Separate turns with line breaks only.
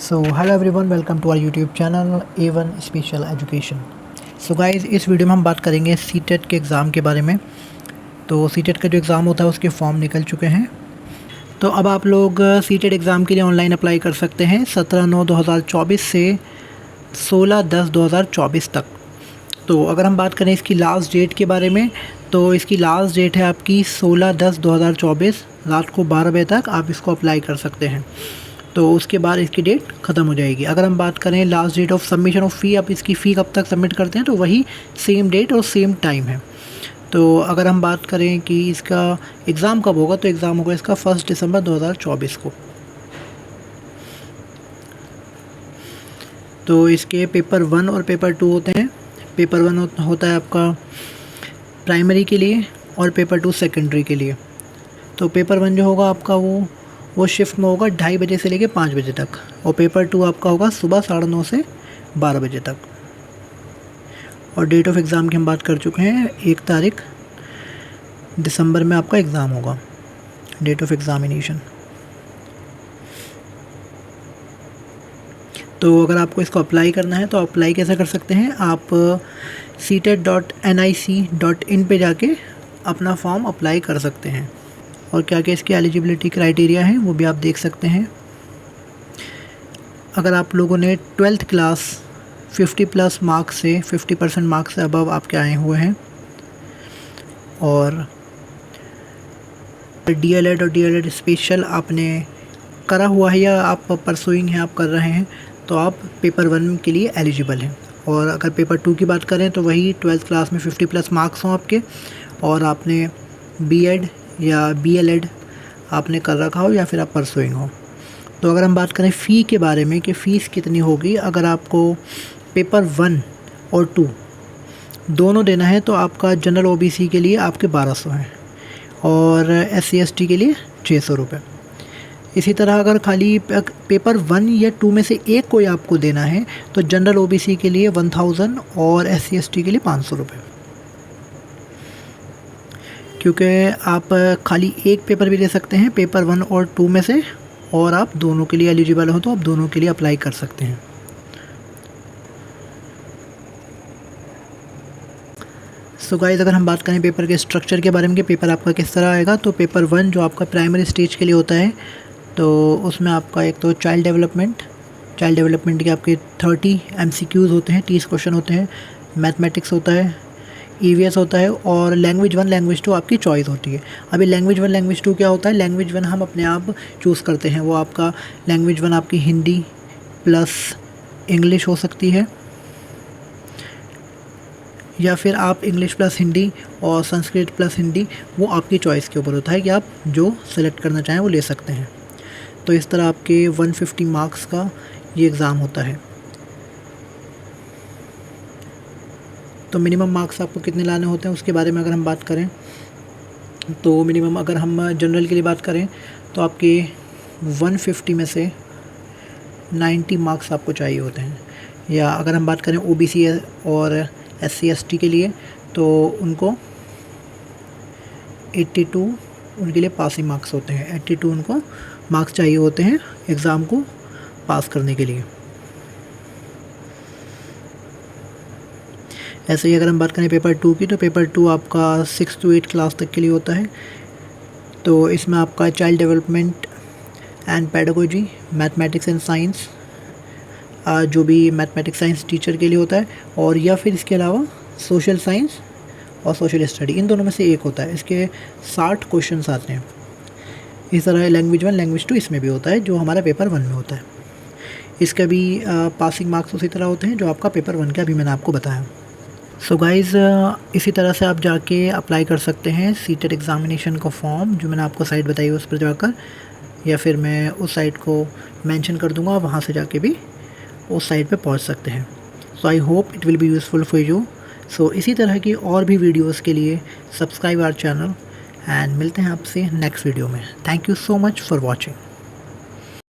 So hello everyone, welcome to our YouTube channel A1 special education. So guys, इस video में हम बात करेंगे सीटेट के एग्ज़ाम के बारे में। तो सीटेट का जो एग्ज़ाम होता है उसके फॉर्म निकल चुके हैं। तो अब आप लोग सीटेट एग्ज़ाम के लिए ऑनलाइन अप्लाई कर सकते हैं 17/9/2024 से 16/10/2024 तक। तो अगर हम बात करें इसकी लास्ट डेट के बारे में, तो इसकी लास्ट डेट है आपकी 16/10/2024 रात को 12 बजे तक आप इसको अप्लाई कर सकते हैं। तो उसके बाद इसकी डेट ख़त्म हो जाएगी। अगर हम बात करें last date of submission of fee, आप इसकी फ़ी कब तक सबमिट करते हैं, तो वही सेम डेट और सेम टाइम है। तो अगर हम बात करें कि इसका एग्ज़ाम कब होगा, तो एग्ज़ाम होगा इसका 1 दिसंबर 2024 को। तो इसके पेपर 1 और पेपर 2 होते हैं। पेपर 1 होता है आपका प्राइमरी के लिए और पेपर 2 सेकेंडरी के लिए। तो पेपर 1 जो होगा आपका वो शिफ्ट में होगा 2:30 बजे से लेके 5 बजे तक, और पेपर 2 आपका होगा सुबह 9:30 से 12 बजे तक। और डेट ऑफ एग्ज़ाम की हम बात कर चुके हैं, 1 तारीख दिसंबर में आपका एग्ज़ाम होगा, डेट ऑफ एग्ज़ामिनेशन। तो अगर आपको इसको अप्लाई करना है तो अप्लाई कैसे कर सकते हैं, आप CTET.nic.in पे जाके अपना फॉर्म अप्लाई कर सकते हैं। और क्या क्या इसकी एलिजिबिलिटी क्राइटेरिया है वो भी आप देख सकते हैं। अगर आप लोगों ने 12th क्लास 50+ मार्क्स से 50% मार्क्स से अबव आपके आए हुए हैं, और DLED और DLED स्पेशल आपने करा हुआ है या आप परसुइंग हैं, आप कर रहे हैं, तो आप पेपर 1 के लिए एलिजिबल हैं। और अगर पेपर 2 की बात करें तो वही 12th क्लास में 50+ मार्क्स हों आपके, और आपने BEd या BLED आपने कर रखा हो या फिर आप परसुइंग हो। तो अगर हम बात करें फ़ी के बारे में कि फ़ीस कितनी होगी, अगर आपको पेपर 1 और 2 दोनों देना है तो आपका जनरल OBC के लिए आपके 1200 हैं और SC ST के लिए 600 रुपये। इसी तरह अगर खाली पेपर 1 या 2 में से एक कोई आपको देना है तो जनरल OBC के लिए 1000 और SC ST के लिए 500 रुपये। क्योंकि आप खाली एक पेपर भी दे सकते हैं पेपर 1 और 2 में से, और आप दोनों के लिए एलिजिबल हो तो आप दोनों के लिए अप्लाई कर सकते हैं। सो गाइस, अगर हम बात करें पेपर के स्ट्रक्चर के बारे में कि पेपर आपका किस तरह आएगा, तो पेपर 1 जो आपका प्राइमरी स्टेज के लिए होता है, तो उसमें आपका एक तो चाइल्ड डेवलपमेंट के आपके 30 MCQs होते हैं, 30 क्वेश्चन होते हैं, मैथमेटिक्स होता है, EVS होता है, और लैंग्वेज 1 लैंग्वेज 2 आपकी चॉइस होती है। अभी लैंग्वेज 1 लैंग्वेज 2 क्या होता है, लैंग्वेज 1 हम अपने आप चूज़ करते हैं। वो आपका लैंग्वेज 1 आपकी हिंदी प्लस इंग्लिश हो सकती है, या फिर आप इंग्लिश प्लस हिंदी और संस्कृत प्लस हिंदी, वो आपकी चॉइस के ऊपर होता है कि आप जो सेलेक्ट करना चाहें वो ले सकते हैं। तो इस तरह आपके 150 मार्क्स का ये एग्ज़ाम होता है। तो मिनिमम मार्क्स आपको कितने लाने होते हैं उसके बारे में अगर हम बात करें, तो मिनिमम अगर हम जनरल के लिए बात करें तो आपके 150 में से 90 मार्क्स आपको चाहिए होते हैं। या अगर हम बात करें OBC और SC ST के लिए, तो उनको 82 उनके लिए पासिंग मार्क्स होते हैं। 82 उनको मार्क्स चाहिए होते हैं एग्ज़ाम को पास करने के लिए। ऐसे ही अगर हम बात करें पेपर 2 की, तो पेपर 2 आपका 6 to 8 क्लास तक के लिए होता है। तो इसमें आपका child development and pedagogy, mathematics and science, जो भी मैथमेटिक्स साइंस टीचर के लिए होता है, और या फिर इसके अलावा सोशल साइंस और सोशल स्टडी, इन दोनों में से एक होता है। इसके 60 क्वेश्चंस आते हैं। इस तरह लैंग्वेज 1 लैंग्वेज 2 इसमें भी होता है, जो हमारा पेपर 1 में होता है। इसका भी पासिंग मार्क्स उसी तरह होते हैं जो आपका पेपर 1 का अभी मैंने आपको बताया। सो गाइज़, इसी तरह से आप जाके अप्लाई कर सकते हैं सीटेट एग्ज़ामिनेशन का फॉर्म, जो मैंने आपको साइट बताई उस पर जाकर, या फिर मैं उस साइट को मेंशन कर दूंगा, वहाँ से जाके भी उस साइट पे पहुँच सकते हैं। So I hope it will be useful for you. So इसी तरह की और भी वीडियोस के लिए सब्सक्राइब आवर चैनल, एंड मिलते हैं आपसे नेक्स्ट वीडियो में। Thank you so much for watching.